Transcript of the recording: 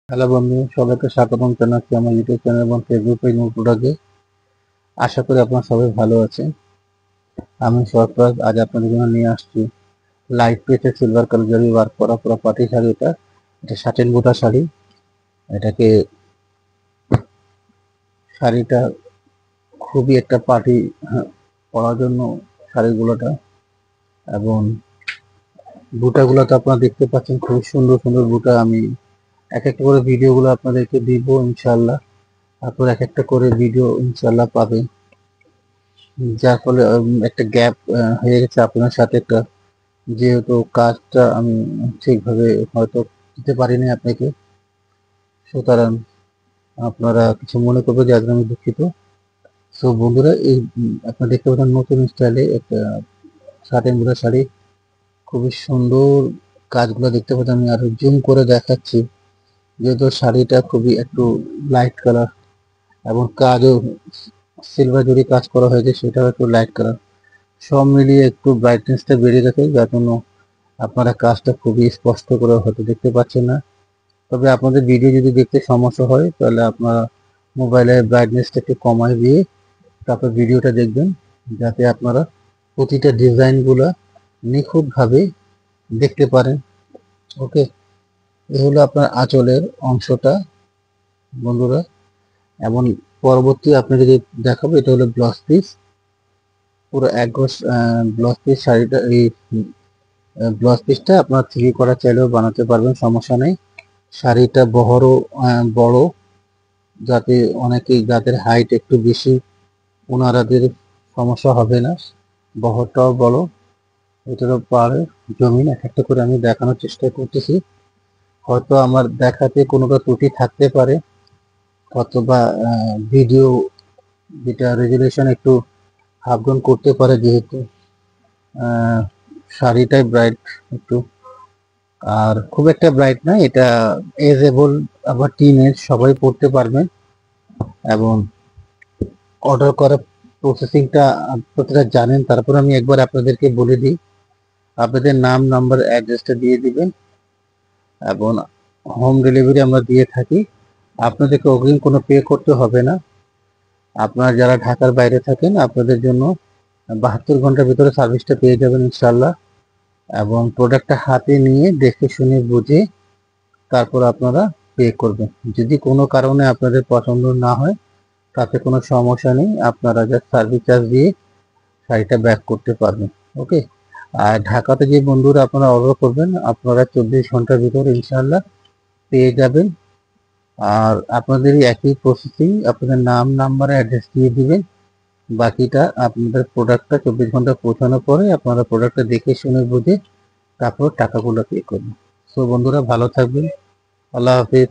Hello বন্ধু, সবাইকে স্বাগতম জানাচ্ছি আমার ইউটিউব চ্যানেল এবং ফেসবুক পেজ মুকুটাকে। আশা করি আপনারা সবাই ভালো আছেন। আমি সরফরাজ আজ আপনাদের জন্য নিয়ে আসছি লাইট ওয়েটের সিলভার কালার জরি ওয়ার্ক করা পুরো পাটি শাড়ি। এটা সাটেন বুটা শাড়ি। এটাকে শাড়িটা খুবই একটা পার্টি পরার জন্য শাড়িগুলোটা, এবং বুটাগুলো তো আপনারা দেখতে পাচ্ছেন, খুব সুন্দর সুন্দর বুটা। আমি এক একটা করে ভিডিওগুলো আপনাদেরকে দিব ইনশাল্লাহ। তারপর এক একটা করে ভিডিও ইনশাল্লাহ পাবেন, যার ফলে একটা গ্যাপ হয়ে গেছে আপনার সাথে একটা, যেহেতু কাজটা আমি ঠিকভাবে হয়তো দিতে পারিনি আপনাকে, সুতরাং আপনারা কিছু মনে করবে যে আজকে আমি দুঃখিত। সো বন্ধুরা, এই আপনারা দেখতে পাচ্ছেন নতুন স্টাইলে একটা শার্ট এমব্রয়ডারি শাড়ি, খুবই সুন্দর কাজগুলো দেখতে পাচ্ছেন। আমি আরো জুম করে দেখাচ্ছি, যেহেতু শাড়িটা খুবই একটু লাইট কালার এবং কাজও সিলভার জরি কাজ করা হয়েছে, সেটাও একটু লাইট কালার। সব মিলিয়ে একটু ব্রাইটনেসটা বেড়ে গেছে, যার জন্য আপনারা কাজটা খুবই স্পষ্ট করে হয়তো দেখতে পাচ্ছেন না। তবে আপনাদের ভিডিও যদি দেখতে সমস্যা হয়, তাহলে আপনারা মোবাইলের ব্রাইটনেসটা একটু কমায় দিয়ে তারপর ভিডিওটা দেখবেন, যাতে আপনারা প্রতিটা ডিজাইনগুলো নিখুঁতভাবে দেখতে পারেন। ওকে, এ হলো আপনার আঁচলের অংশটা বন্ধুরা। এমন পরবর্তী আপনাকে যে দেখাবো, এটা হলো ব্লাউজ পিস। পুরো এক গজ ব্লাউজ পিস শাড়িটা। এই ব্লাউজ পিসটা আপনার থ্রি করা চাইলেও বানাতে পারবেন, সমস্যা নেই। শাড়িটা বহরও বড়, যাতে অনেকেই যাদের হাইট একটু বেশি ওনারাদের সমস্যা হবে না। বহরটাও বড়, এটারও পাড়ে জমিন। এক একটা করে আমি দেখানোর চেষ্টা করতেছি। হয়তো আমার দেখাতে কোনোটা ত্রুটি থাকতে পারে, অথবা ভিডিও যেটা রেজুলেশন একটু আপ ডাউন করতে পারে, যেহেতু শাড়িটাই ব্রাইট একটু, আর খুব একটা ব্রাইট না এটা। এজেবল আবার টিন এজ সবাই পড়তে পারবেন। এবং অর্ডার করার প্রসেসিংটা আপনারা জানেন, তারপর আমি একবার আপনাদেরকে বলে দিই। আপনাদের নাম, নাম্বার, অ্যাড্রেসটা দিয়ে দিবেন, এবং হোম ডেলিভারি আমরা দিয়ে থাকি। আপনাদেরকে অগ্রিম কোনো পে করতে হবে না। আপনারা যারা ঢাকার বাইরে থাকেন, আপনাদের জন্য 72 ঘন্টার ভিতরে সার্ভিসটা পেয়ে যাবেন ইনশাল্লাহ। এবং প্রোডাক্টটা হাতে নিয়ে দেখে শুনে বুঝে তারপর আপনারা পে করবেন। যদি কোনো কারণে আপনাদের পছন্দ না হয়, তাতে কোনো সমস্যা নেই, আপনারা জাস্ট সার্ভিস চার্জ দিয়ে শাড়িটা ব্যাক করতে পারবেন। ওকে, আর ঢাকাতে যে বন্ধুরা আপনারা অর্ডার করবেন, আপনারা 24 ঘন্টার ভিতরে ইনশাল্লাহ পেয়ে যাবেন। আর আপনাদের একই প্রসেসিং, আপনাদের নাম, নাম্বার, অ্যাড্রেস দিয়ে দিবেন। বাকিটা আপনাদের প্রোডাক্টটা 24 ঘন্টা পৌঁছানোর পরে আপনারা প্রোডাক্টটা দেখে শুনে বুঝে তারপর টাকাগুলো পে করবেন। সো বন্ধুরা, ভালো থাকবেন। আল্লাহ হাফিজ।